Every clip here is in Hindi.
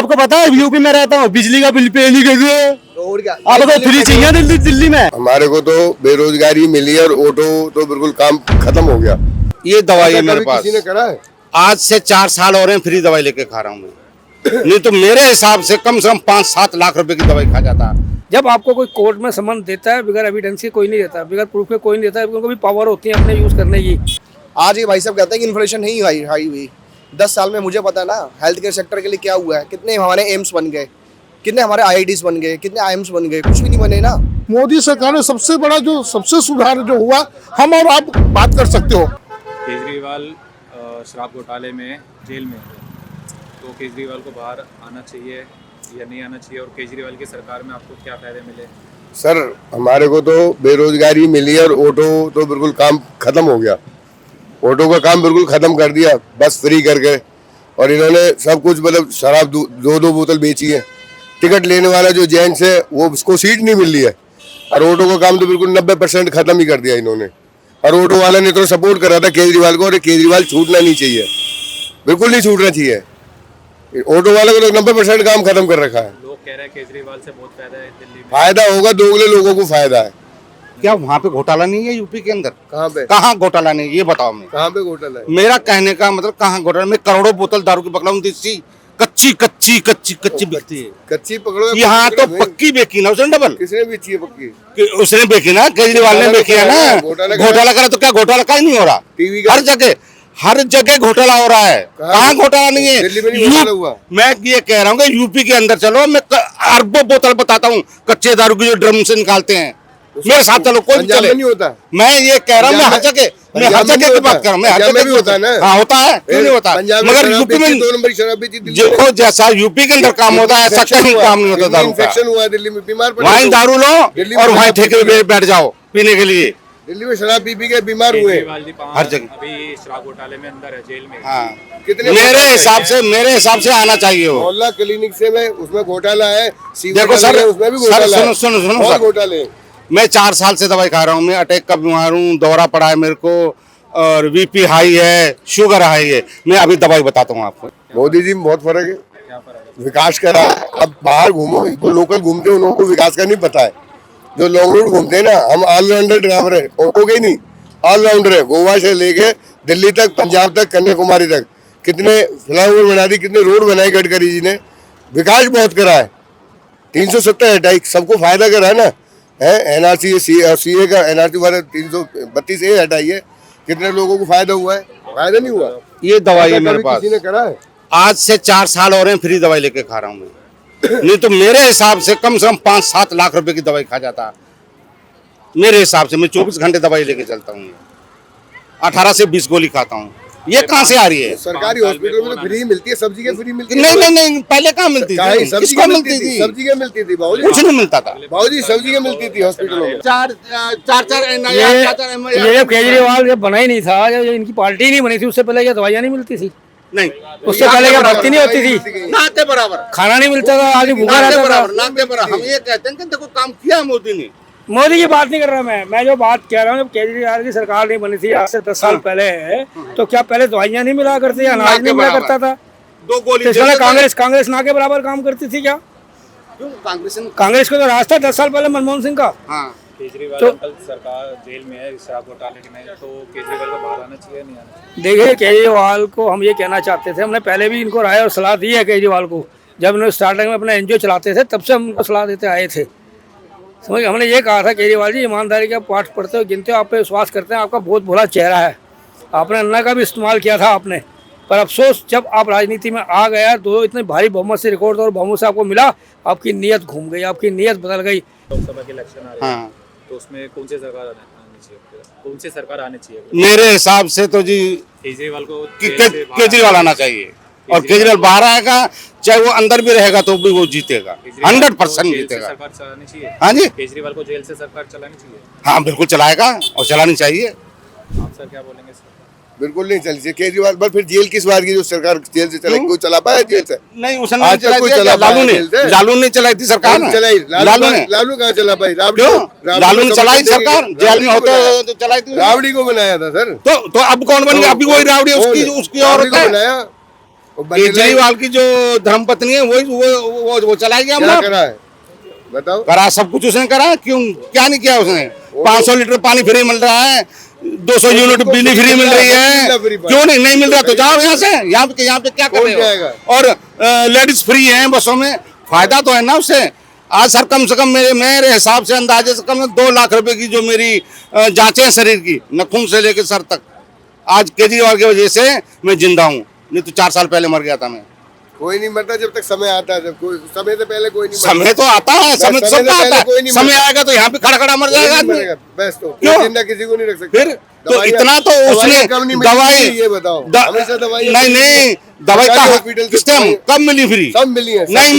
आपको पता है यूपी में रहता हूँ, बिजली का बिल पे नहीं कैसे, और क्या आपको फ्री चाहिए दिल्ली में। हमारे को तो बेरोजगारी मिली और ऑटो तो बिल्कुल काम खत्म हो गया। ये दवाई है ऐसा मेरे कभी पास, किसी ने करा है? आज से 4 साल हो रहे हैं फ्री दवाई लेके खा रहा हूँ मैं। नहीं तो मेरे हिसाब से कम 5-7 लाख रुपए की दवाई खा जाता। जब आपको कोई कोर्ट में समन देता है बगैर एविडेंस के कोई नहीं देता, बगैर प्रूफ के कोई नहीं देता है, उनको भी पावर होती है अपने यूज करने की। आज ये भाई साहब कहते हैं कि इन्फ्लेशन नहीं हाई हुई। 10 साल में मुझे पता है ना हेल्थ केयर सेक्टर के लिए क्या हुआ है, कितने हमारे एम्स बन गए, कितने हमारे IITs बन गए, कितने IIMs बन गए, कुछ भी नहीं बने ना। मोदी सरकार में सबसे बड़ा जो सबसे सुधार जो हुआ, हम और आप बात कर सकते हो। केजरीवाल शराब घोटाले में जेल में है, तो केजरीवाल को बाहर आना चाहिए या नहीं आना चाहिए, और केजरीवाल की सरकार में आपको क्या फायदे मिले? सर हमारे को तो बेरोजगारी मिली और ऑटो तो बिल्कुल काम खत्म हो गया। ऑटो का काम बिल्कुल खत्म कर दिया, बस फ्री करके। और इन्होंने सब कुछ मतलब शराब 2-2 बोतल बेची है। टिकट लेने वाला जो जेंट्स है वो उसको सीट नहीं मिल रही है, और ऑटो का काम तो बिल्कुल 90% खत्म ही कर दिया इन्होंने। और ऑटो वाला ने तो सपोर्ट करा था केजरीवाल को, और केजरीवाल छूटना नहीं चाहिए, बिल्कुल नहीं छूटना चाहिए। ऑटो वाले को तो 90% काम खत्म कर रखा है। लोग कह रहे हैं केजरीवाल से बहुत फायदा है दिल्ली में। फायदा होगा, दोगले लोगों को फायदा है। क्या वहाँ पे घोटाला नहीं है यूपी के अंदर? कहाँ पे? कहाँ घोटाला नहीं, ये बताओ। मैं कहाँ पे घोटाला है? मेरा कहने का मतलब कहाँ घोटाला? मैं करोड़ों बोतल दारू की पकड़ा देसी कच्ची बिकती है। कच्ची पकड़ो, यहाँ तो पक्की बेची ना उसने डबल। किसने बेची है पक्की? उसने बेची ना, केजरीवाल ने बेची है ना। घोटाला करा तो क्या घोटाला का ही नहीं हो रहा? टीवी हर जगह घोटाला हो रहा है। कहाँ घोटाला नहीं है? दिल्ली में नहीं घोटाला हुआ। मैं ये कह रहा हूँ कि यूपी के अंदर चलो, मैं अरबों बोतल बताता हूँ कच्चे दारू की जो ड्रम से निकालते हैं, मेरे साथ चलो, कोई भी पंजाब चले। में नहीं होता। मैं ये कह रहा हूँ, मैं हर जगह की बात कर रहा हूँ। मैं हर जगह भी होता है ना। हाँ होता है, क्यों नहीं होता? मगर यूपी में 2 नंबर शराब बेची दिल्ली में। देखो जैसा यूपी के अंदर काम होता है ऐसा कहीं काम नहीं होता दारू का। इन्फेक्शन हुआ दिल्ली में, बीमार पड़े वहीं लोग। दारू लो दिल्ली और में वहीं शराब ठेके पी पे बैठ जाओ पीने के लिए। दिल्ली में शराब पी के बीमार हुए। केजरीवाल जी हर जगह। अभी शराब घोटाले में अंदर है, जेल में। हाँ, कितने मेरे हिसाब से आना चाहिए वो। मोहल्ला क्लिनिक से में उसमें घोटाला है। देखो सर, उसमें भी घोटाला है। सुनो बहुत सर, घोटाले। मैं 4 साल से दवाई खा रहा हूँ। मैं अटैक का बीमार हूँ, दौरा पड़ा है मेरे को, और BP हाई है, शुगर हाई है। मैं अभी दवाई बताता हूँ आपको। मोदी जी में बहुत फर्क है। क्या फर्क है? विकास करा। अब बाहर घूमो, जो लोकल घूमते हैं उनको विकास का नहीं पता है। जो लॉन्ग रूट घूमते हैं ना, हम ऑलराउंडर ड्राइवर है, ऑटो के नहीं, ऑलराउंडर है। गोवा से लेके दिल्ली तक, पंजाब तक, कन्याकुमारी तक कितने फ्लाईओवर बना दी, कितने रोड बनाए गडकरी जी ने। विकास बहुत करा है। 370 हटाई, सबको फायदा करा है ना। NRC CA का NRC वाले 332A हटाई है, कितने लोगों को फायदा हुआ है? फायदा नहीं हुआ। ये दवाई है ऐसा मेरे कभी पास, किसी ने करा है? आज से 4 साल हो रहे हैं फ्री दवाई लेके खा रहा हूँ मैं। नहीं तो मेरे हिसाब से कम 5-7 लाख रुपए की दवाई खा जाता। मेरे हिसाब से मैं 24 घंटे दवाई लेके चलता हूँ, 18 से 20 गोली खाता हूँ। ये कहाँ से आ रही है? सरकारी हॉस्पिटल में तो फ्री मिलती है, सब्जी के फ्री मिलती है। नहीं, पहले कहाँ मिलती थी? सब्जी किसको के मिलती थी? सब्जी के मिलती थी बाबूजी। कुछ नहीं मिलता था। बाबूजी सब्जी के मिलती थी हॉस्पिटलों में। चार ये जब केजरीवाल जब बना ही नहीं था, जब इनकी पार्टी नहीं बनी थी, उससे पहले क्या दवाइयाँ नहीं मिलती थी? नहीं, उससे पहले क्या भर्ती नहीं होती थी? नाते बराबर, खाना नहीं मिलता था, आदमी भूखा रहता था। नाते बराबर। हम ये कहते हैं कि देखो काम किया मोदी ने। मोदी की बात नहीं कर रहा मैं जो बात कह रहा हूँ, जब केजरीवाल की सरकार नहीं बनी थी आज से 10 साल पहले, तो क्या पहले दवाइयाँ नहीं मिला करती, अनाज नहीं मिला करता था? 2 गोली कांग्रेस ना के बराबर काम करती थी क्या? कांग्रेस को तो राज था 10 साल पहले मनमोहन सिंह का। हाँ, केजरीवाल तो कल सरकार जेल में है शराब घोटाले में, तो केजरीवाल को बाहर आना चाहिए नहीं आना चाहिए? देखिए, केजरीवाल को हम ये कहना चाहते थे, हमने पहले भी इनको राय और सलाह दी है केजरीवाल को। जब इन्होंने स्टार्टिंग में अपना NGO चलाते थे, तब से हम उनको सलाह देते आए थे। समझ, हमने ये कहा था केजरीवाल जी, ईमानदारी का पाठ पढ़ते हो, गिनते हो, आप पे विश्वास करते हैं, आपका बहुत भोला चेहरा है, आपने अन्ना का भी इस्तेमाल किया था आपने, पर अफसोस जब आप राजनीति में आ गया, तो इतने भारी बहुमत से, रिकॉर्ड और बहुमत से आपको मिला, आपकी नीयत घूम गई, आपकी नीयत बदल गई। लोकसभा के इलेक्शन आ रहे हैं, तो उसमें कौन सी सरकार आनी चाहिए? कौन सी सरकार आनी चाहिए? मेरे हिसाब से तो जी केजरीवाल को केजरीवाल आना चाहिए, और केजरीवाल बाहर आएगा, चाहे वो अंदर भी रहेगा तो भी वो जीतेगा, 100% जीतेगा। सरकार चलानी चाहिए। हाँ जी, केजरीवाल को जेल से सरकार चलानी चाहिए। हाँ बिल्कुल चलाएगा और चलानी चाहिए। आप सर क्या बोलेंगे? बिल्कुल नहीं चली चाहिए केजरीवाल पर। फिर जेल किस बात की, जो सरकार जेल से चलाई, कोई चला पाया जेल से? नहीं, उसने आज तक कोई चला लालू ने जेल से? लालू ने चलाई थी सरकार ना। चलाई लालू ने। लालू कहाँ चला पाई? क्यों? लालू ने चलाई सरकार, जेल में होते तो चलाई थी। रावड़ी को बनाया था सर। तो अब कौन बन गया? अभी वही रावड़ी उसकी औरत है। बनाया केजरीवाल की जो धर्मपत्नी है वो चलाई गया क्या करा है बताओ। करा, सब कुछ उसने करा, क्यों क्या नहीं किया उसने? 500 लीटर पानी फ्री मिल रहा है, 200 यूनिट बिजली फ्री मिल रही है, क्यों नहीं मिल रहा? तो जाओ यहाँ से, यहाँ पे क्या कर रहे हो? और लेडीज फ्री हैं बसों में, फायदा तो है ना उससे। आज सर कम से कम मेरे हिसाब से अंदाजे से कम 2 लाख रुपए की जो मेरी जांचें हैं शरीर की, नखून से लेकर सर तक, आज केजरीवाल की वजह से मैं जिंदा हूँ, नहीं तो 4 साल पहले मर गया था मैं। कोई नहीं मरता जब तक समय आता है, जब कोई समय से पहले कोई नहीं मरता। समय तो आता है, समय तो सबका आता है, समय आएगा तो यहाँ पे खड़ा मर जाएगा आदमी। बस तो क्यों? जिंदा किसी को नहीं रख सकते। फिर तो इतना तो उसने दवाई, ये बताओ हमेशा दवाई नहीं दवाई का हॉस्पिटल किस टाइम कब मिली फ्री? सब मिली है, नहीं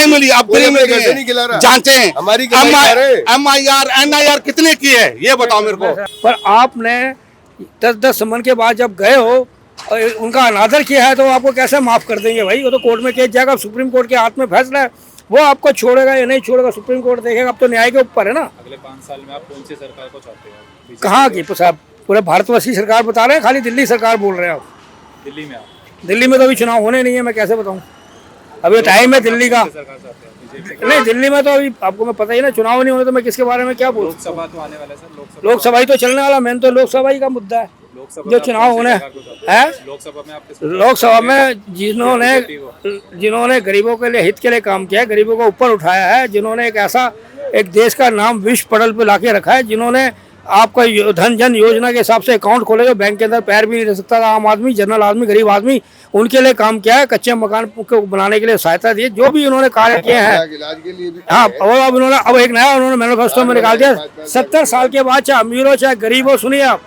मिली, अब फ्री मिल गई। जांचें हमारी MIR NIR कितने की है ये बताओ मेरे को। पर आपने 10 समन के बाद जब गए हो और उनका अनादर किया है तो आपको कैसे माफ कर देंगे भाई? वो तो कोर्ट में केस जाएगा, सुप्रीम कोर्ट के हाथ में फैसला है, वो आपको छोड़ेगा या नहीं छोड़ेगा सुप्रीम कोर्ट देखेगा। अब तो न्याय के ऊपर है ना। अगले 5 साल में आप कौन सी सरकार को चाहते हो? कहाँ की साहब? पूरे भारतवर्ष की सरकार बता रहे हैं, खाली दिल्ली सरकार बोल रहे हैं आप? दिल्ली में दिल्ली में तो अभी चुनाव होने नहीं है, मैं कैसे बताऊँ? अभी टाइम है दिल्ली का। सरकार चाहते हैं बीजेपी? नहीं, दिल्ली में तो अभी आपको मैं पता ही ना, चुनाव नहीं होने तो मैं किसके बारे में क्या बोलूँ? लोकसभा तो आने वाला है सर, लोकसभा ही तो चलने वाला, मेन तो लोकसभा ही का मुद्दा है जो चुनाव होने है। लोकसभा में आप लोकसभा में जिन्होंने गरीबों के लिए, हित के लिए काम किया है, गरीबों को ऊपर उठाया है, जिन्होंने एक देश का नाम विश्व पटल पे लाके रखा है, जिन्होंने आपका धन जन योजना के हिसाब से अकाउंट खोले जो बैंक के अंदर पैर भी नहीं रख सकता था आम आदमी, जनरल आदमी, गरीब आदमी, उनके लिए काम किया है, कच्चे मकान को बनाने के लिए सहायता दी, जो भी उन्होंने कार्य किए हैं। हाँ, और अब एक नया उन्होंने मैनिफेस्टो में निकाल दिया, 70 साल के बाद चाहे अमीर हो चाहे गरीब हो, सुनिए आप,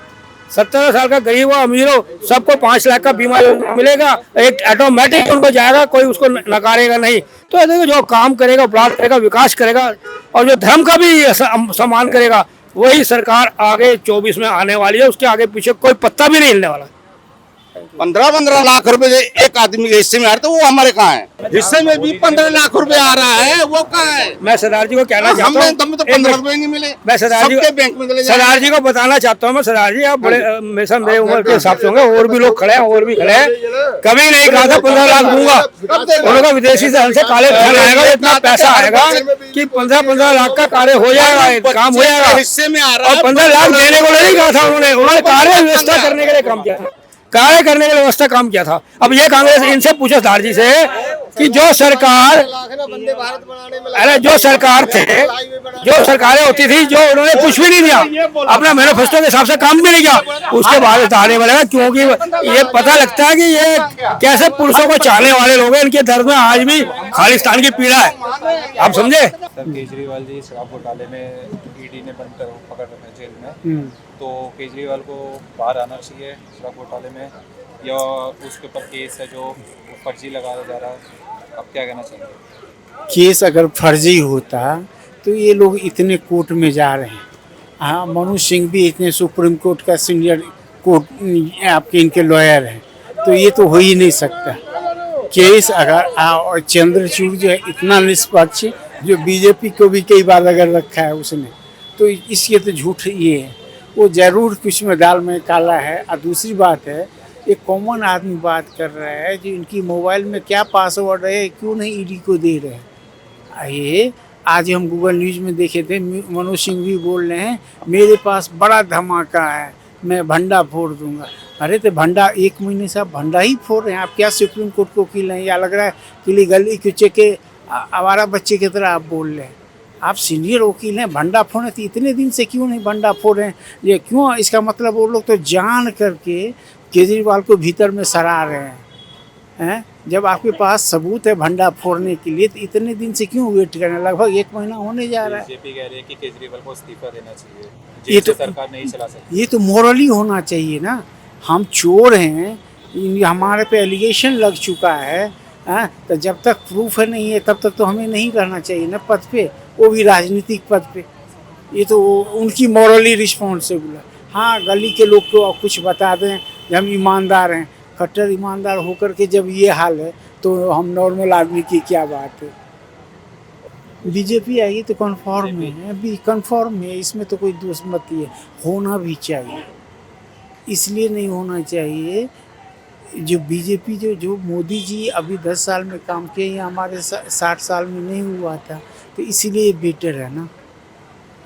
70 साल का गरीब हो अमीर हो, सबको 5 लाख का बीमा मिलेगा, एक ऑटोमेटिक उनको जाएगा, कोई उसको नकारेगा नहीं। तो देखो जो काम करेगा, अपराध करेगा, विकास करेगा और जो धर्म का भी सम्मान करेगा, वही सरकार आगे 24 में आने वाली है। उसके आगे पीछे कोई पत्ता भी नहीं हिलने वाला। 15 लाख रुपए एक आदमी के हिस्से में आ रहे, तो वो हमारे कहाँ है? हिस्से में भी 15 लाख रुपए आ रहा है, वो कहाँ है? मैं सरदार जी को कहना चाहता हूँ, हमें तो 15 रुपए नहीं मिले। मैं सरदार जी को बताना चाहता हूँ, मैं सरदार जी आप बड़े मेरे उम्र के हिसाब से होंगे, और भी लोग खड़े हैं, और भी खड़े हैं, कभी नहीं कहा था 15 लाख दूंगा। उन्होंने विदेशी धन से काले धन आएगा, इतना पैसा आएगा कि 15 लाख का कार्य हो जाएगा, काम हो जाएगा हिस्से में आ रहा है। और 15 लाख देने को नहीं कहा था उन्होंने कार्य व्यवस्था करने के लिए काम किया था, कार्य करने के लिए व्यवस्था काम किया था। अब ये कांग्रेस इनसे पूछो सरदार जी से कि जो सरकार, अरे जो सरकार थे, जो सरकारें होती थी, जो उन्होंने कुछ भी नहीं दिया, अपना मैनिफेस्टो के हिसाब से काम भी नहीं किया, उसके बाद आने वाले, क्योंकि ये पता लगता है कि ये कैसे पुरुषों को चाहने वाले लोग हैं, इनके दर्द में आज भी खालिस्तान की पीड़ा है, आप समझे। सर केजरीवाल जी शराब घोटाले में ईडी ने बंद पकड़ रखा है जेल में, तो केजरीवाल को बाहर आना चाहिए शराब घोटाले में, या उसके ऊपर केस है जो फर्जी लगाया जा रहा है, अब क्या कहना चाहिए? केस अगर फर्जी होता तो ये लोग इतने कोर्ट में जा रहे हैं। हाँ, मनोज सिंह भी इतने सुप्रीम कोर्ट का सीनियर कोर्ट आपके इनके लॉयर हैं, तो ये तो हो ही नहीं सकता केस। अगर और चंद्रचूड़ जो है इतना निष्पक्ष, जो बीजेपी को भी कई बार अगर रखा है उसने, तो इसके तो झूठ ये है, वो जरूर कुछ में दाल में काला है। और दूसरी बात है, एक कॉमन आदमी बात कर रहा है जो इनकी मोबाइल में क्या पासवर्ड है, क्यों नहीं ईडी को दे रहे हैं। ये आज हम गूगल न्यूज़ में देखे थे, मनोज सिंह भी बोल रहे हैं मेरे पास बड़ा धमाका है, मैं भंडा फोड़ दूंगा। अरे तो भंडा 1 महीने से आप भंडा ही फोड़ रहे हैं, आप क्या सुप्रीम कोर्ट को वकील हैं? या लग रहा है कि गली कुचे के आवारा बच्चे की तरह आप बोल रहे हैं। आप सीनियर वकील हैं, भंडा फोड़े तो इतने दिन से क्यों नहीं भंडा फोड़ रहे हैं? ये क्यों? इसका मतलब वो लोग तो जान करके केजरीवाल को भीतर में सरा रहे हैं। जब आपके पास सबूत है भंडा फोड़ने के लिए, तो इतने दिन से क्यों वेट करना? लगभग 1 महीना होने जा रहा है। बीजेपी कह रही है कि केजरीवाल को इस्तीफा देना चाहिए, ये तो सरकार नहीं चला सकती। ये तो मोरली होना चाहिए ना। हम चोर हैं, हमारे पे एलिगेशन लग चुका है, तो जब तक प्रूफ है नहीं है तब तक तो हमें नहीं रहना चाहिए ना पद पे, वो भी राजनीतिक पद पे। ये तो उनकी मॉरली रिस्पॉन्सिबल है। हाँ, गली के लोग को कुछ बता दें जब हम ईमानदार हैं, कट्टर ईमानदार होकर के जब ये हाल है तो हम नॉर्मल आदमी की क्या बात है। बीजेपी आएगी तो कन्फर्म है, अभी कन्फर्म है, इसमें तो कोई दोष मत है। होना भी चाहिए, इसलिए नहीं होना चाहिए जो बीजेपी जो मोदी जी अभी 10 साल में काम किए, ये हमारे 60 साल में नहीं हुआ था, तो इसीलिए बेटर है ना।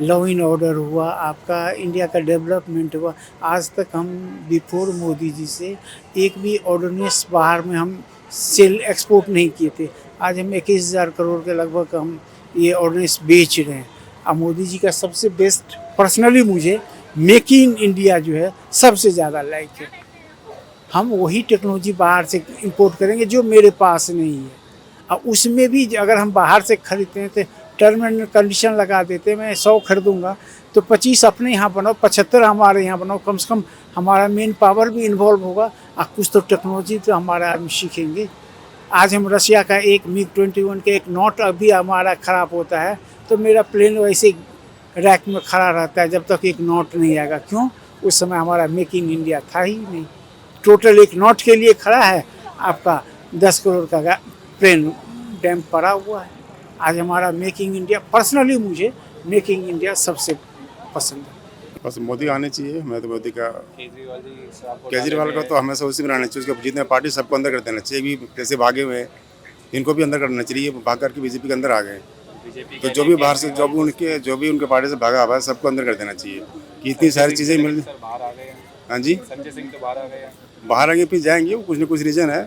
लॉ इन ऑर्डर हुआ, आपका इंडिया का डेवलपमेंट हुआ। आज तक हम बिफोर मोदी जी से एक भी ऑर्डिनेंस बाहर में हम सेल एक्सपोर्ट नहीं किए थे। आज हम 21,000 करोड़ के लगभग हम ये ऑर्डिनेंस बेच रहे हैं। अब मोदी जी का सबसे बेस्ट पर्सनली मुझे मेक इन इंडिया जो है सबसे ज़्यादा लाइक है। हम वही टेक्नोलॉजी बाहर से इंपोर्ट करेंगे जो मेरे पास नहीं है। अब उसमें भी अगर हम बाहर से खरीदते हैं तो टर्म एंड कंडीशन लगा देते हैं, मैं 100 खरीदूंगा तो 25 अपने यहाँ बनाओ, 75 हमारे यहाँ बनाओ। कम से कम हमारा मेन पावर भी इन्वॉल्व होगा और कुछ तो टेक्नोलॉजी तो हमारा आदमी सीखेंगे। आज हम रशिया का एक MiG-21 का एक नॉट अभी हमारा ख़राब होता है तो मेरा प्लेन वैसे रैक में खड़ा रहता है जब तक एक नॉट नहीं आएगा। क्यों? उस समय हमारा मेक इन इंडिया था ही नहीं। टोटल एक नॉट के लिए खड़ा है, आपका 10 करोड़ का प्लेन डैम पड़ा हुआ है। आज हमारा मेकिंग इंडिया, पर्सनली मुझे मेकिंग इंडिया सबसे पसंद है। बस मोदी आने चाहिए। मैं तो मोदी का, केजरीवाल का तो हमेशा उसी में रहना चाहिए। उसके जितने पार्टी सबको अंदर कर देना चाहिए। भी जैसे भागे हुए इनको भी अंदर करना चाहिए। भाग करके बीजेपी के अंदर आ गए तो जो भी बाहर से जो भी उनके पार्टी से भागा हुआ है सबको अंदर कर देना चाहिए कि इतनी सारी चीज़ें मिल। हाँ जी, संजय सिंह तो बाहर आ गए हैं। बाहर आगे फिर जाएंगे, कुछ न कुछ रीजन है,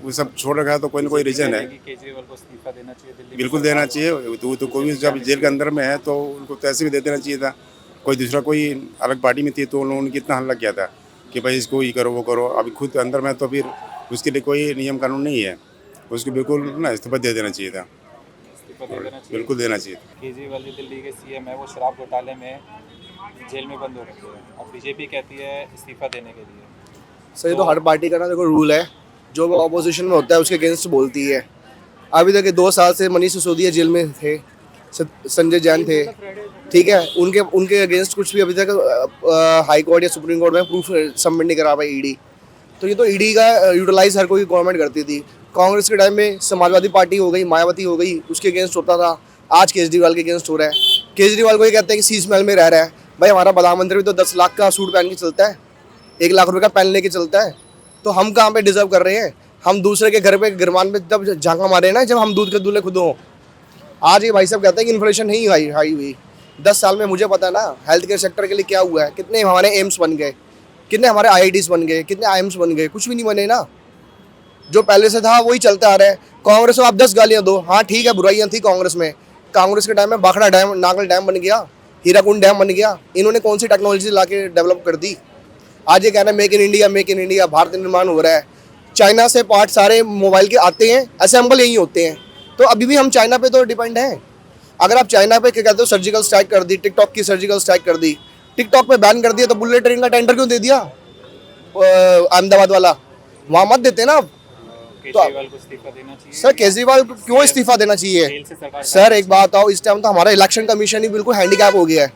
वो सब छोड़ रखा है तो कोई ना कोई रीजन है। केजरीवाल को इस्तीफा देना चाहिए दिल्ली, बिल्कुल देना चाहिए। तो कोई भी जब जेल के अंदर में है तो उनको तो ऐसे भी दे देना चाहिए था। कोई दूसरा कोई अलग पार्टी में थी तो उन लोगों ने कितना हल्ला किया था कि भाई इसको ये करो वो करो। अभी खुद अंदर में तो फिर उसके लिए कोई नियम कानून नहीं है, उसको बिल्कुल ना इस्तीफा दे देना चाहिए था। बिल्कुल देना चाहिए। केजरीवाल जो दिल्ली के सीएम है वो शराब घोटाले में जेल में बंद हो रखे हैं। अब बीजेपी कहती है इस्तीफा देने के लिए। सर ये तो हर पार्टी का ना देखो रूल है, जो ऑपोजिशन में होता है उसके अगेंस्ट बोलती है। अभी तक 2 साल से मनीष सिसोदिया जेल में थे, संजय जैन थे, ठीक है। उनके अगेंस्ट कुछ भी अभी तक हाई कोर्ट या सुप्रीम कोर्ट में प्रूफ सबमिट नहीं करा पाई ईडी। तो ये तो ईडी का यूटिलाइज हर कोई गवर्नमेंट करती थी। कांग्रेस के टाइम में समाजवादी पार्टी हो गई, मायावती हो गई, उसके अगेंस्ट होता था। आज केजरीवाल के अगेंस्ट हो रहा है। केजरीवाल को ये कहते हैं कि सी स्मेल में रह रहा है। भाई हमारा प्रधानमंत्री भी तो 10 लाख का सूट पहन के चलता है, 1 लाख रुपए का पेन लेके चलता है। तो हम कहाँ पे डिजर्व कर रहे हैं? हम दूसरे के घर पे गिरमान में जब झांका मारे ना, जब हम दूध के दूल्हे खुद हों। आज ये भाई साहब कहते हैं कि इन्फ्लेशन नहीं हाई हुई। 10 साल में मुझे पता है ना हेल्थ केयर सेक्टर के लिए क्या हुआ है। कितने हमारे एम्स बन गए, कितने हमारे IITs बन गए, कितने IIMs बन गए। कुछ भी नहीं बने ना। जो पहले से था वही चलता आ रहा है। कांग्रेस को आप 10 गालियाँ दो, हाँ ठीक है, बुराइयाँ थी कांग्रेस में। कांग्रेस के टाइम में भाखड़ा डैम, नागल डैम बन गया, हीराकुंड डैम बन गया। इन्होंने कौन सी टेक्नोलॉजी ला के डेवलप कर दी? आज ये कहना है मेक इन इंडिया, भारत निर्माण हो रहा है। चाइना से पार्ट सारे मोबाइल के आते हैं, असेंबल यहीं होते हैं। तो अभी भी हम चाइना पे तो डिपेंड हैं। अगर आप चाइना पे क्या कहते हो सर्जिकल स्ट्राइक कर दी, टिकटॉक की सर्जिकल स्ट्राइक कर दी, टिकटॉक पे बैन कर दिया, तो बुलेट ट्रेन का टेंडर क्यों दे दिया अहमदाबाद वाला? वहाँ मत देते ना। केजरीवाल को इस्तीफा देना चाहिए। सर केजरीवाल को क्यों इस्तीफा देना चाहिए? सर एक बात आओ, इस टाइम तो हमारा इलेक्शन कमीशन ही बिल्कुल हैंडीकैप हो गया है।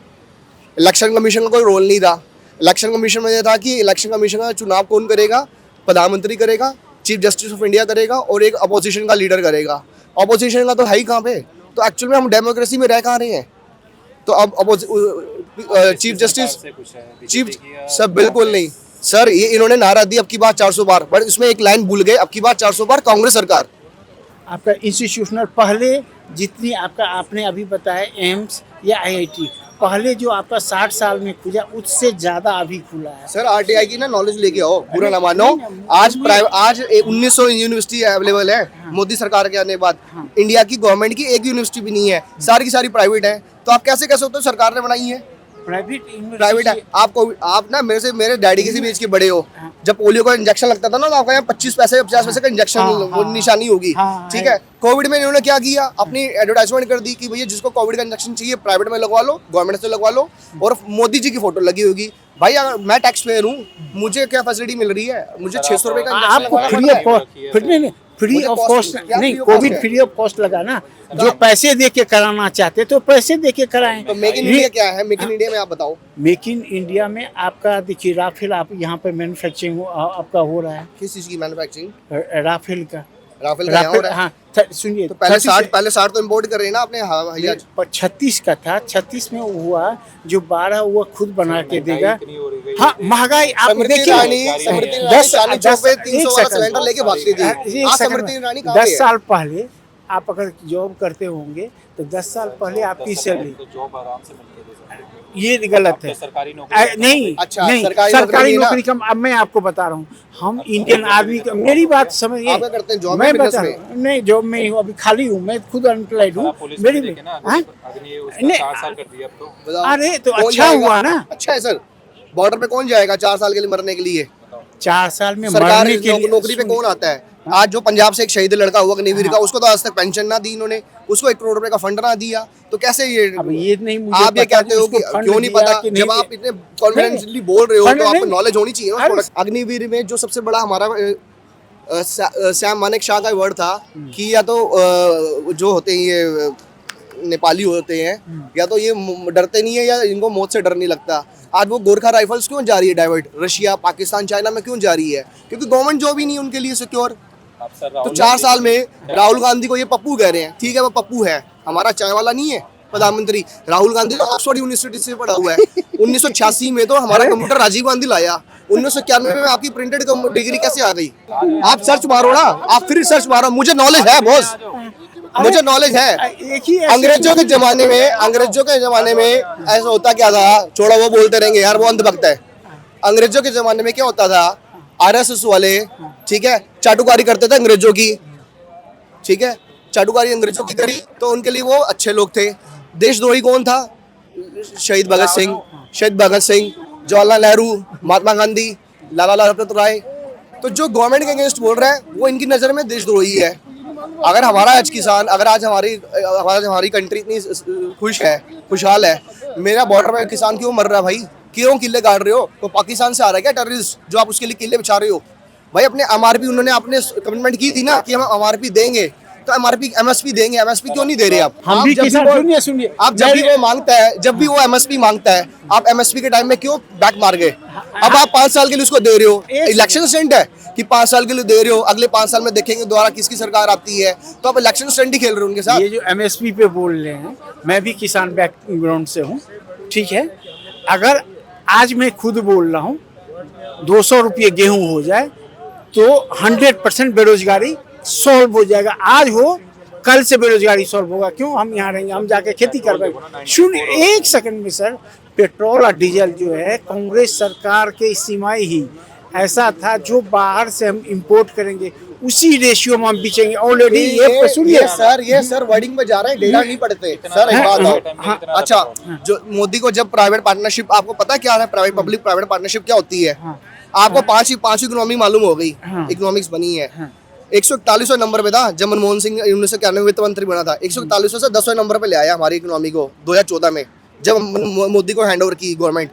इलेक्शन कमीशन का कोई रोल नहीं था। इलेक्शन कमीशन में यह था कि इलेक्शन कमीशन का चुनाव कौन करेगा? प्रधानमंत्री करेगा, चीफ जस्टिस ऑफ इंडिया करेगा और एक अपोजिशन का लीडर करेगा। अपोजिशन का तो है ही कहाँ पे? तो एक्चुअल में हम डेमोक्रेसी में रह कहाँ रहे हैं? तो अब चीफ जस्टिस सर बिल्कुल नहीं। सर ये इन्होंने नारा दी अब की बार 400 बार, बट इसमें एक लाइन भूल गए, अब की बार 400 बार कांग्रेस सरकार। आपका इंस्टीट्यूशनल पहले जितनी आपका आपने अभी बताया एम्स या IIT, पहले जो आपका 60 साल में खुला उससे ज़्यादा अभी खुला है। सर RTI की ना नॉलेज लेके आओ, बुरा ना मानो। आज 1900 यूनिवर्सिटी अवेलेबल है। मोदी सरकार के आने के बाद इंडिया की गवर्नमेंट की एक यूनिवर्सिटी भी नहीं है, सारी की सारी प्राइवेट है। तो आप कैसे कह सकते हो सरकार ने बनाई है? प्राइवेट है। आप ना मेरे डैडी किसी भी एज के बड़े हो। जब पोलियो का इंजेक्शन लगता था ना, तो आपका यहाँ 25 पैसे 50 पैसे का इंजेक्शन वो निशानी होगी, ठीक है। कोविड में इन्होंने क्या किया? अपनी एडवर्टाइजमेंट कर दी कि भैया जिसको कोविड का इंजेक्शन चाहिए प्राइवेट में लगवा लो, गवर्नमेंट से लगवा लो, और मोदी जी की फोटो लगी होगी। भाई अगर मैं टैक्स पेयर हूँ, मुझे क्या फैसिलिटी मिल रही है? मुझे 600 रुपए का आपको फ्री ऑफ कॉस्ट नहीं, कोविड फ्री ऑफ कॉस्ट लगा ना। जो पैसे दे के कराना चाहते तो पैसे दे के कराएं। तो मेक इन इंडिया क्या है? मेक इन इंडिया में आप बताओ। मेक इन इंडिया में आपका देखिए राफेल, आप यहाँ पे मैन्युफैक्चरिंग आपका हो रहा है। किस चीज़ की मैन्युफैक्चरिंग? राफेल का राफेल का यहाँ हो रहा है। हाँ सुनिए, तो पहले 30 60 तो इम्पोर्ट कर रहे हैं ना अपने हवाई जहाज। पर 36 का था, 36 में हुआ जो 12 हुआ खुद बना के देगा। हाँ महंगाई आप स्मृति देखिए, ईरानी चांदनी चौक पे 300 वाला सिलेंडर लेके भागती थी। आज स्मृति ईरानी कहाँ पे 10 है? साल पहले आप अगर जॉब करते होंगे तो 10 साल पहले आपकी सैलरी, तो जॉब आराम से मिलती है। ये गलत है। सरकारी नौकरी नहीं अच्छा, नहीं, सरकारी सरकारी नौकरी नौकरी कम। अब मैं आपको बता रहा हूँ, हम इंडियन आदमी का, मेरी बात समझिए। आप क्या करते हैं, जॉब मैं में, बता बिजनेस रहा हूँ, नहीं जॉब में ही हूँ, अभी खाली हूँ, मैं खुद अनएम्प्लॉयड हूँ। पुलिस मेरी देखे ना, हाँ? अग्नि उसका नहीं, 4 साल कर दिया अब तो। बताओ, अरे तो कौन अच्छा जाएगा? हुआ ना। अच्छा है सर, बॉर्डर पे कौन जाएगा 4 साल के लिए मरने के लिए? 4 साल में सरकारी मरने के लिए नौकरी पे कौन आता है? आज जो पंजाब से एक शहीद लड़का हुआ अग्निवीर का, उसको तो आज तक पेंशन ना दी इन्होंने, उसको 1 करोड़ रुपए का फंड ना दिया, तो कैसे ये अब ये नहीं मुझे आप ये पता कहते हो कि उसको फंड क्यों नहीं दिया पता? कि नहीं जब आप दिया। इतने कॉन्फिडेंटली बोल रहे हो फंड तो आपको नहीं। नॉलेज होनी चाहिए ना अरे, थोड़ा। अग्निवीर में जो सबसे बड़ा हमारा सैम मानेक शाह का वर्ड था कि या तो जो होते हैं ये नेपाली होते हैं, या तो ये डरते नहीं है या इनको मौत से डर नहीं लगता। आज वो गोरखा राइफल्स क्यों जा रही है डाइवर्ट रशिया, पाकिस्तान, चाइना में क्यों जा रही है? क्योंकि गवर्नमेंट जॉब ही नहीं है उनके लिए सिक्योर। तो 4 साल में राहुल गांधी को ये पप्पू कह रहे हैं, ठीक है वो पप्पू है, हमारा चाय वाला नहीं है प्रधानमंत्री। राहुल गांधी तो ऑक्सफोर्ड यूनिवर्सिटी से पढ़ा हुआ है। 1986 में तो हमारा कंप्यूटर राजीव गांधी लाया। 1991 में आपकी प्रिंटेड डिग्री कैसे आ गई? आप सर्च मारो ना, आप फिर सर्च मारो। मुझे नॉलेज है बॉस, मुझे नॉलेज है। एक ही अंग्रेजों के जमाने में ऐसा होता क्या था? छोड़ो, वो बोलते रहेंगे यार, वो अंधभक्त है। अंग्रेजों के जमाने में क्या होता था? आरएसएस वाले, ठीक है, चाटुकारी करते थे अंग्रेजों की, ठीक है, चाटुकारी अंग्रेजों की करी तो उनके लिए वो अच्छे लोग थे। देशद्रोही कौन था? शहीद भगत सिंह, जवाहरलाल नेहरू, महात्मा गांधी, लाला लाजपत राय। तो जो गवर्नमेंट के अगेंस्ट बोल रहा है वो इनकी नज़र में देशद्रोही है। अगर हमारा आज किसान, अगर आज हमारी कंट्री इतनी खुशहाल है, मेरा बॉर्डर में किसान क्यों मर रहा है भाई? क्यों किले गाड़ रहे हो? तो पाकिस्तान से आ रहा है क्या टेररिस्ट जो आप उसके लिए किले बिछा रहे हो? भाई अपने एमआरपी, उन्होंने अपने कमिटमेंट की थी ना कि हम एमआरपी देंगे, तो एमएसपी देंगे। एमएसपी क्यों नहीं दे रहे आप? हम भी किसान, सुनिए आप जब भी वो मांगता है, जब भी वो एमएसपी मांगता है, आप एमएसपी के टाइम में क्यों बैक मार गए? अब आप 5 साल के लिए उसको दे रहे हो। इलेक्शन स्टंट है कि 5 साल के लिए दे रहे हो, अगले 5 साल में देखेंगे दोबारा किसकी सरकार आती है, तो आप इलेक्शन स्टंट ही खेल रहे हो उनके साथ। ये जो एमएसपी पे बोल रहे हैं, मैं भी किसान बैकग्राउंड से हूँ, ठीक है। अगर आज मैं खुद बोल रहा हूँ 200 रुपये गेहूँ हो जाए तो 100% बेरोजगारी सॉल्व हो जाएगा। आज हो, कल से बेरोजगारी सॉल्व होगा। क्यों? हम यहाँ रहेंगे, हम जाके खेती कर रहे हैं। सुनिए 1 सेकंड में सर, पेट्रोल और डीजल जो है कांग्रेस सरकार के सीमाएं ही ऐसा था, जो बाहर से हम इंपोर्ट करेंगे उसी रेशियो में हम बेचेंगे। ऑलरेडी ये सुनिए ये सर वर्डिंग में जा रहे हैं, डेटा नहीं पढ़ते सर। एक बात हो, अच्छा, जो मोदी को जब प्राइवेट पार्टनरशिप, आपको पता क्या है प्राइवेट पब्लिक प्राइवेट पार्टनरशिप क्या होती है? आपको पांच इकोनॉमी मालूम हो गई, इकोनॉमिक्स बनी है। 141वें नंबर पे था जब मनमोहन सिंह 1991 वित्त मंत्री बना था। 141 से 10वें नंबर पे ले आया हमारी इकोनॉमी को 2014 में, जब मोदी को हैंड ओवर की गवर्नमेंट।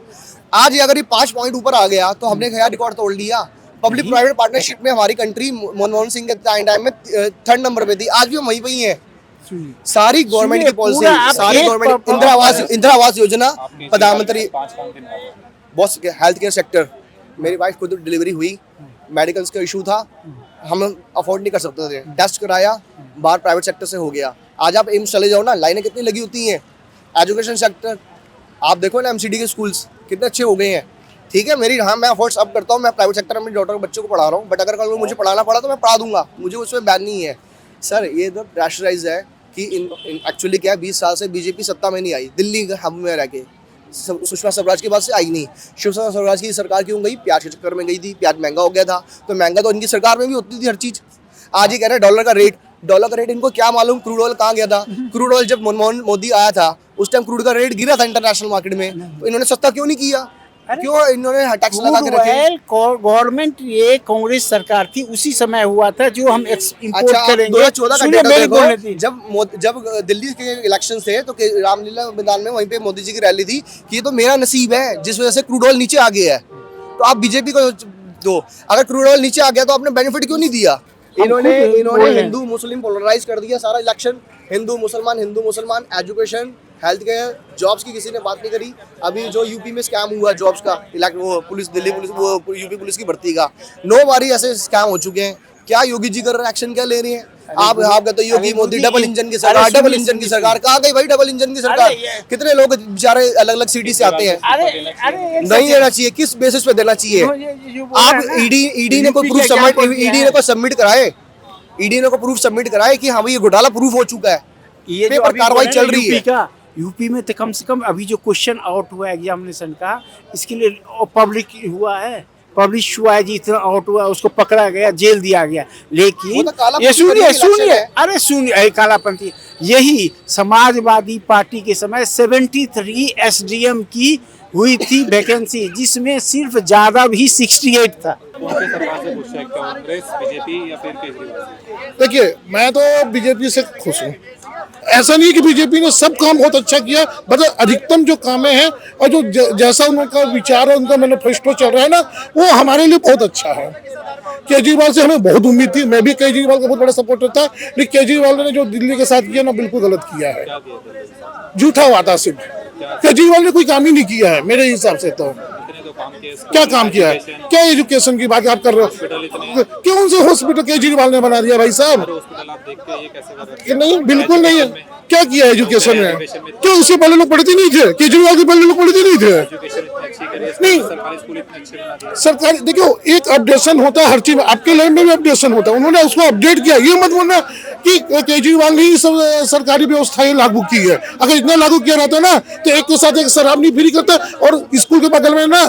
आज ये अगर ये 5 पॉइंट ऊपर आ गया तो हमने क्या रिकॉर्ड तोड़ लिया? पब्लिक प्राइवेट पार्टनरशिप में हमारी कंट्री मनमोहन सिंह के टाइम में 3rd नंबर पे थी, आज भी हम वहीं पे ही है। सारी गवर्नमेंट की पॉलिसी, सारी गवर्नमेंट, इंदिरा आवास योजना, प्रधानमंत्री बॉस, हेल्थ केयर सेक्टर, मेरी वाइफ खुद डिलीवरी हुई, मेडिकल्स का इशू था, हम अफोर्ड नहीं कर सकते थे, टेस्ट कराया, बाहर प्राइवेट सेक्टर से हो गया। आज आप एम्स चले जाओ ना, लाइनें कितनी लगी होती हैं। एजुकेशन सेक्टर आप देखो ना, एमसीडी के स्कूल्स कितने अच्छे हो गए हैं, ठीक है। मैं अफोर्ड अब करता हूँ, मैं प्राइवेट सेक्टर में अपनी डॉटर के बच्चों को पढ़ा रहा हूँ, बट अगर कल को मुझे पढ़ाना पड़ा तो मैं पढ़ा दूंगा, मुझे उसमें बैन नहीं है सर। ये तो प्रेशराइज है कि एक्चुअली क्या है, 20 साल से बीजेपी सत्ता में नहीं आई, दिल्ली हब में रह के। सुषमा स्वराज के बाद से आई नहीं। सुषमा स्वराज की सरकार क्यों गई? प्याज के चक्कर में गई थी, प्याज महंगा हो गया था, तो महंगा तो इनकी सरकार में भी होती थी हर चीज़। आज ये कह रहे हैं डॉलर का रेट, इनको क्या मालूम क्रूड ऑयल कहाँ गया था? क्रूड ऑयल जब मनमोहन मोदी आया था उस टाइम क्रूड का रेट गिरा था इंटरनेशनल मार्केट में, तो इन्होंने सस्ता क्यों नहीं किया? क्यों इन्होंने टैक्स लगा के रखे? गवर्नमेंट ये कांग्रेस सरकार थी, उसी समय हुआ था जो हम इंपोर्ट करेंगे। 2014 का डेटा देखो, जब दिल्ली के इलेक्शन थे तो रामलीला मैदान में वहीं पे मोदी जी की रैली थी कि ये तो मेरा नसीब है जिस वजह से क्रूड ऑयल नीचे आ गया है। तो आप बीजेपी को दो, अगर क्रूड ऑयल नीचे आ गया तो आपने बेनिफिट क्यों नहीं दिया? इन्होंने हिंदू मुस्लिम पोलराइज कर दिया सारा इलेक्शन, हिंदू मुसलमान, एजुकेशन, हेल्थ केयर, जॉब्स की किसी ने बात नहीं करी। अभी जो यूपी में स्कैम हुआ जॉब्स का, वो पुलिस, दिल्ली पुलिस, वो यूपी पुलिस की भर्ती का, 9 बारी ऐसे स्कैम हो चुके हैं, क्या योगी जी कर रहे, एक्शन क्या ले रही है? आप कहते हो योगी मोदी डबल इंजन की सरकार, डबल इंजन की सरकार कहाँ गई भाई? डबल इंजन की सरकार, कितने लोग बेचारे अलग अलग सिटी से आते हैं, नहीं देना चाहिए। किस बेसिस पे देना चाहिए? आप ईडी ने कोई प्रूफ सबमिट कराए, ईडी ने को प्रूफ सबमिट कराए कि हाँ भाई ये घोटाला प्रूफ हो चुका है, ये जो पेपर कार्रवाई चल रही है। यूपी में तो कम से कम अभी जो क्वेश्चन आउट हुआ एग्जामिनेशन का, इसके लिए पब्लिक हुआ है, पब्लिश हुआ है जी, इतना आउट हुआ, उसको पकड़ा गया, जेल दिया गया। लेकिन ये सुनिए अरे सुनिए, कालापंथी यही समाजवादी पार्टी के समय 73 SDM की हुई थी वैकेंसी, जिसमें सिर्फ जादव ही 68 था। कौन सी सरकार से खुश है, कांग्रेस, बीजेपी या फिर केजरीवाल? देखिए, मैं तो बीजेपी से खुश हूँ। ऐसा नहीं कि बीजेपी ने सब काम बहुत अच्छा किया, मतलब अधिकतम जो कामें हैं और जो जैसा उनका विचार है, उनका मैनिफेस्टो चल रहा है ना, वो हमारे लिए बहुत अच्छा है। केजरीवाल से हमें बहुत उम्मीद थी, मैं भी केजरीवाल का बहुत बड़ा सपोर्टर था, लेकिन केजरीवाल ने जो दिल्ली के साथ किया ना, बिल्कुल गलत किया है, झूठा वादा सिर्फ। केजरीवाल ने कोई काम ही नहीं किया है मेरे हिसाब से। तो क्या काम किया है? क्या एजुकेशन की बात आप कर रहे हो? कौन से हॉस्पिटल केजरीवाल ने बना दिया भाई साहब? नहीं, बिल्कुल नहीं है। क्या किया एजुकेशन में? क्यों उससे पहले लोग पढ़ते नहीं थे? केजरीवाल के पहले लोग पढ़ते नहीं थे? नहीं, सरकारी देखो, एक अपडेशन होता है हर चीज में, आपके लैंड में भी अपडेशन होता है, उन्होंने उसको अपडेट किया। ये मत बोलना कि केजरीवाल ने ही सब सरकारी व्यवस्थाएं लागू की है। अगर इतना लागू किया रहता ना, तो एक के साथ एक शराब नहीं फ्री करता और स्कूल के बगल में ना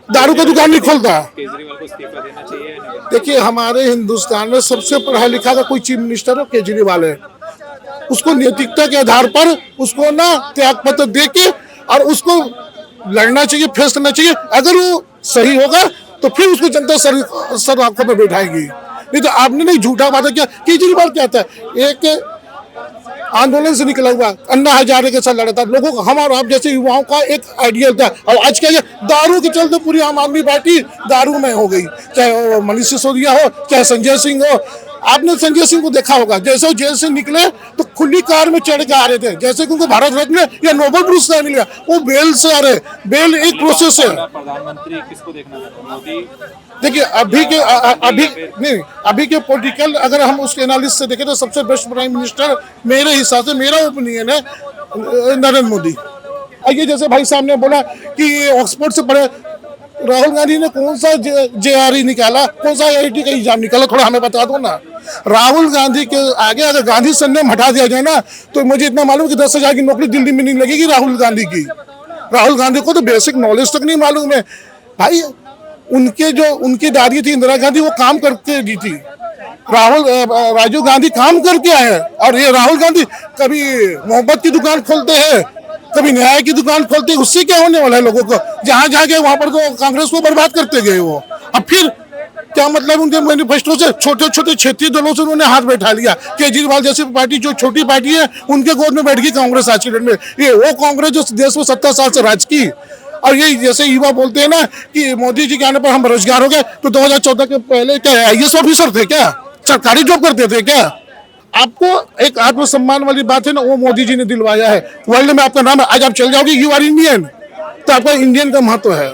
दारू का दुकान नहीं खोलता। केजरीवाल को इस्तीफा देना चाहिए? देखिए, हमारे हिंदुस्तान में सबसे पढ़ा लिखा का कोई चीफ मिनिस्टर हो, केजरीवाल है। उसको नैतिकता के आधार पर उसको ना त्याग पत्र दे के और उसको लड़ना चाहिए, फेस करना चाहिए। अगर वो सही होगा तो फिर उसको जनता सर आंखों में बैठाएगी, नहीं तो आपने नहीं झूठा वादा किया। केजरीवाल क्या था, एक आंदोलन से निकला हुआ, अन्ना हजारे के साथ लड़ा था, लोगों को, हम और आप जैसे युवाओं का एक आइडियल था। और आज क्या, दारू के चलते पूरी आम आदमी पार्टी दारू में हो गई, चाहे मनीष सिसोदिया हो, चाहे संजय सिंह हो। आपने संजय सिंह को देखा होगा, जैसे वो जेल से निकले तो खुली कार में चढ़ के आ रहे थे, जैसे कि उनको भारत रत्न या नोबेल पुरस्कार मिल गया, वो बेल से आ रहे। बेल एक प्रोसेस है। प्रधानमंत्री किसको देखना चाहते हैं, मोदी? देखिए, अभी के पॉलिटिकल अगर हम उसके एनालिसिस से देखें तो सबसे बेस्ट प्राइम मिनिस्टर मेरे हिसाब से, मेरा ओपिनियन है, नरेंद्र मोदी। और ये जैसे भाई साहब ने बोला कि ऑक्सफोर्ड से पढ़े, राहुल गांधी ने कौन सा JRE निकाला, कौन सा IIT का एग्जाम निकाला, थोड़ा हमें बता दो ना। राहुल गांधी के आगे अगर गांधी संयम हटा दिया जाए ना, तो मुझे इतना मालूम कि 10,000 की नौकरी दिल्ली में नहीं लगेगी राहुल गांधी की। राहुल गांधी को तो बेसिक नॉलेज तक नहीं मालूम है भाई। उनकी दादी थी इंदिरा गांधी, वो काम करके दी थी। राजीव गांधी काम करके आए हैं, और ये राहुल गांधी कभी मोहब्बत की दुकान खोलते हैं, कभी न्याय की दुकान खोलते हैं। उससे क्या होने वाला है लोगों को? जहां जहां गए वहां पर तो कांग्रेस को बर्बाद करते गए वो। अब फिर क्या मतलब, उनके मैनिफेस्टो से छोटे छोटे क्षेत्रीय दलों से उन्होंने हाथ बैठा लिया। केजरीवाल जैसी पार्टी जो छोटी पार्टी है, उनके गोद में बैठ गई कांग्रेस आज की डेट में। ये वो कांग्रेस जो देश में 70 साल से राज की। और ये जैसे युवा बोलते हैं ना कि मोदी जी के आने पर हम बेरोजगार हो गए, तो 2014 के पहले क्या IAS ऑफिसर थे क्या? सरकारी जॉब करते थे क्या? आपको एक आत्मसम्मान वाली बात है ना, वो मोदी जी ने दिलवाया है। वर्ल्ड में आपका नाम है, आज आप चल जाओगे, यू आर इंडियन, तो आपका इंडियन का महत्व है।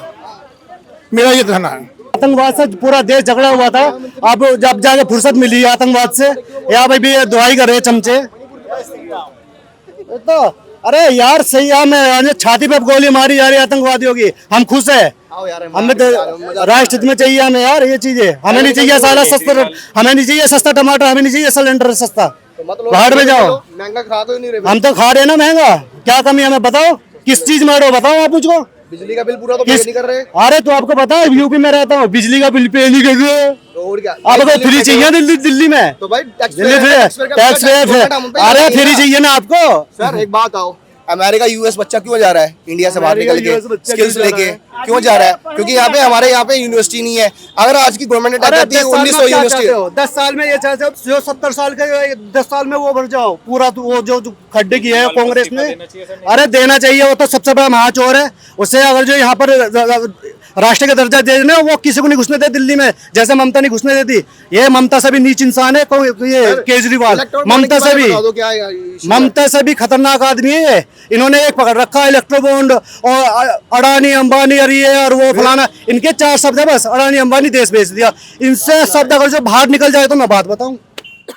मेरा ये कहना है। आतंकवाद से पूरा देश झगड़ा हुआ था, अब जब जाके फुर्सत मिली है आतंकवाद से, यहाँ पे भी दुआई कर रहे चमचे। तो अरे यार सही है, मैं छाती पे गोली मारी जा रही है आतंकवादियों की, हम खुश है। हमें तो राष्ट्र हित में चाहिए हमें यार ये चीजें। हमें नहीं चाहिए सारा सस्ता, हमें नहीं चाहिए सस्ता टमाटर, हमें नहीं चाहिए सिलेंडर सस्ता। बाहर में जाओ, महंगा खा तो नहीं रहे। हम तो खा रहे हैं ना महंगा, क्या कमी हमें बताओ, किस चीज में बताओ आप मुझको। बिजली का बिल पूरा तो पे नहीं कर रहे। अरे तो आपको पता है यूपी में रहता हूँ, बिजली का बिल पे नहीं कर रहे। और क्या, आपको फ्री चाहिए दिल्ली में? तो भाई टैक्स है, अरे फ्री चाहिए ना आपको। सर एक बात आओ, अमेरिका US बच्चा क्यों जा रहा है इंडिया से बाहर निकल के स्किल्स लेके? क्यों जा रहा है? क्योंकि हमारे यहाँ पे यूनिवर्सिटी नहीं है। अगर आज की गवर्नमेंट ने करती है 1900 यूनिवर्सिटी, 10 साल में ये चाहते हो जो 70 साल के 10 साल में वो भर जाओ पूरा, तो वो जो खड्डे किए है कांग्रेस ने। अरे देना चाहिए, वो तो सबसे बड़ा महाचोर है। उससे अगर जो यहाँ पर राष्ट्र का दर्जा देने वो किसी को नहीं घुसने दे दिल्ली में, जैसे ममता नहीं घुसने देती। ये ममता से भी नीच इंसान है ये केजरीवाल, ममता से भी खतरनाक आदमी है ये। इन्होंने एक पकड़ रखा है इलेक्ट्रो बॉन्ड और अडानी अंबानी और ये और वो फलाना, इनके 4 शब्द है बस, अडानी अंबानी देश बेच दिया। इनसे शब्द अगर जो बाहर निकल जाए तो मैं बात बताऊं।